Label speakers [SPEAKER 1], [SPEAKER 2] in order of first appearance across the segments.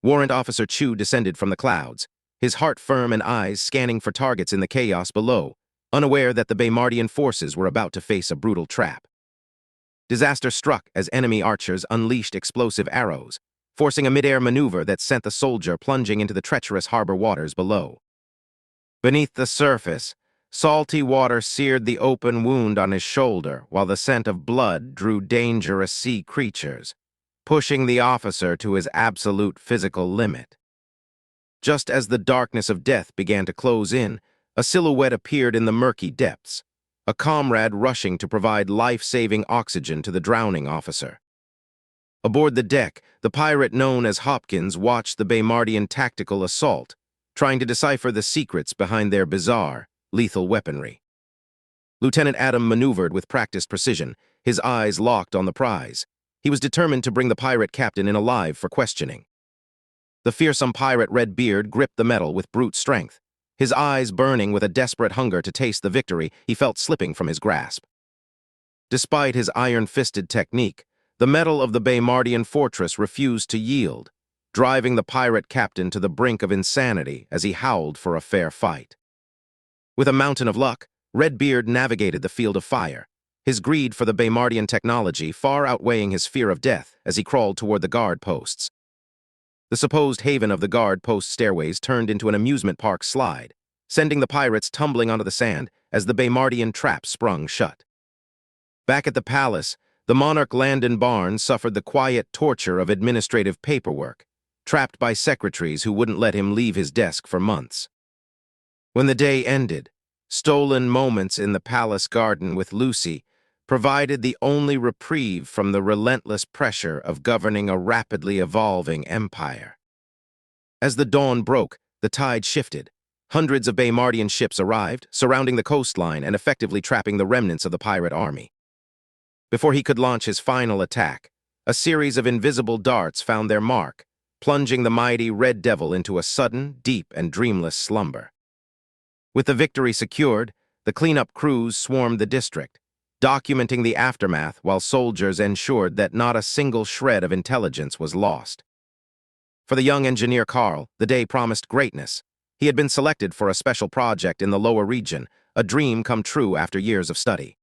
[SPEAKER 1] Warrant Officer Chu descended from the clouds, his heart firm and eyes scanning for targets in the chaos below, unaware that the Baymardian forces were about to face a brutal trap. Disaster struck as enemy archers unleashed explosive arrows, forcing a mid-air maneuver that sent the soldier plunging into the treacherous harbor waters below. Beneath the surface, salty water seared the open wound on his shoulder, while the scent of blood drew dangerous sea creatures, pushing the officer to his absolute physical limit. Just as the darkness of death began to close in, a silhouette appeared in the murky depths, a comrade rushing to provide life-saving oxygen to the drowning officer. Aboard the deck, the pirate known as Hopkins watched the Baymardian tactical assault, trying to decipher the secrets behind their bizarre, lethal weaponry. Lieutenant Adam maneuvered with practiced precision, his eyes locked on the prize. He was determined to bring the pirate captain in alive for questioning. The fearsome pirate Redbeard gripped the metal with brute strength, his eyes burning with a desperate hunger to taste the victory he felt slipping from his grasp. Despite his iron-fisted technique, the metal of the Baymardian fortress refused to yield, driving the pirate captain to the brink of insanity as he howled for a fair fight. With a mountain of luck, Redbeard navigated the field of fire, his greed for the Baymardian technology far outweighing his fear of death as he crawled toward the guard posts. The supposed haven of the guard post stairways turned into an amusement park slide, sending the pirates tumbling onto the sand as the Baymardian trap sprung shut. Back at the palace, the monarch Landon Barn suffered the quiet torture of administrative paperwork, trapped by secretaries who wouldn't let him leave his desk for months. When the day ended, stolen moments in the palace garden with Lucy provided the only reprieve from the relentless pressure of governing a rapidly evolving empire. As the dawn broke, the tide shifted. Hundreds of Baymardian ships arrived, surrounding the coastline and effectively trapping the remnants of the pirate army. Before he could launch his final attack, a series of invisible darts found their mark, plunging the mighty Red Devil into a sudden, deep, and dreamless slumber. With the victory secured, the cleanup crews swarmed the district, documenting the aftermath while soldiers ensured that not a single shred of intelligence was lost. For the young engineer Carl, the day promised greatness. He had been selected for a special project in the lower region, a dream come true after years of study.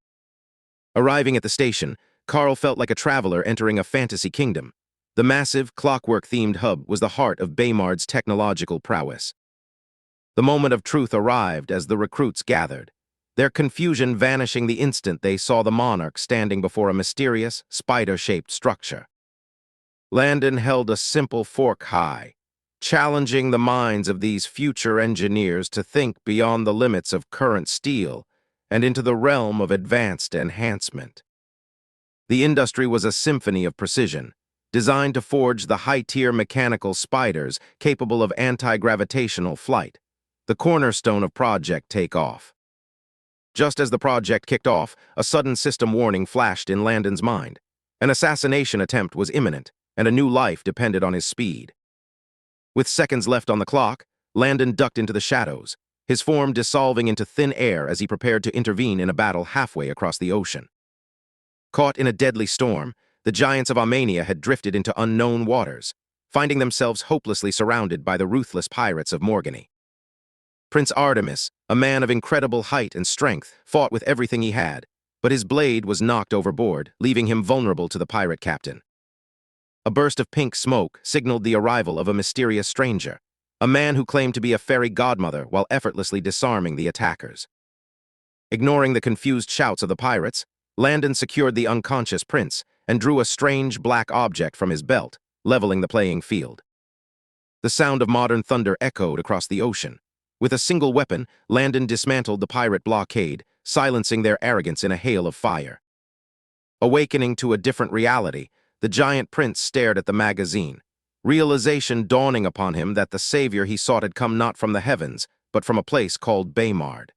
[SPEAKER 1] Arriving at the station, Carl felt like a traveler entering a fantasy kingdom. The massive, clockwork-themed hub was the heart of Baymard's technological prowess. The moment of truth arrived as the recruits gathered, their confusion vanishing the instant they saw the monarch standing before a mysterious, spider-shaped structure. Landon held a simple fork high, challenging the minds of these future engineers to think beyond the limits of current steel and into the realm of advanced enhancement. The industry was a symphony of precision, designed to forge the high-tier mechanical spiders capable of anti-gravitational flight, the cornerstone of Project Takeoff. Just as the project kicked off, a sudden system warning flashed in Landon's mind. An assassination attempt was imminent, and a new life depended on his speed. With seconds left on the clock, Landon ducked into the shadows, his form dissolving into thin air as he prepared to intervene in a battle halfway across the ocean. Caught in a deadly storm, the giants of Armenia had drifted into unknown waters, finding themselves hopelessly surrounded by the ruthless pirates of Morgany. Prince Artemis, a man of incredible height and strength, fought with everything he had, but his blade was knocked overboard, leaving him vulnerable to the pirate captain. A burst of pink smoke signaled the arrival of a mysterious stranger, a man who claimed to be a fairy godmother while effortlessly disarming the attackers. Ignoring the confused shouts of the pirates, Landon secured the unconscious prince and drew a strange black object from his belt, leveling the playing field. The sound of modern thunder echoed across the ocean. With a single weapon, Landon dismantled the pirate blockade, silencing their arrogance in a hail of fire. Awakening to a different reality, the giant prince stared at the magazine, realization dawning upon him that the savior he sought had come not from the heavens, but from a place called Baymard.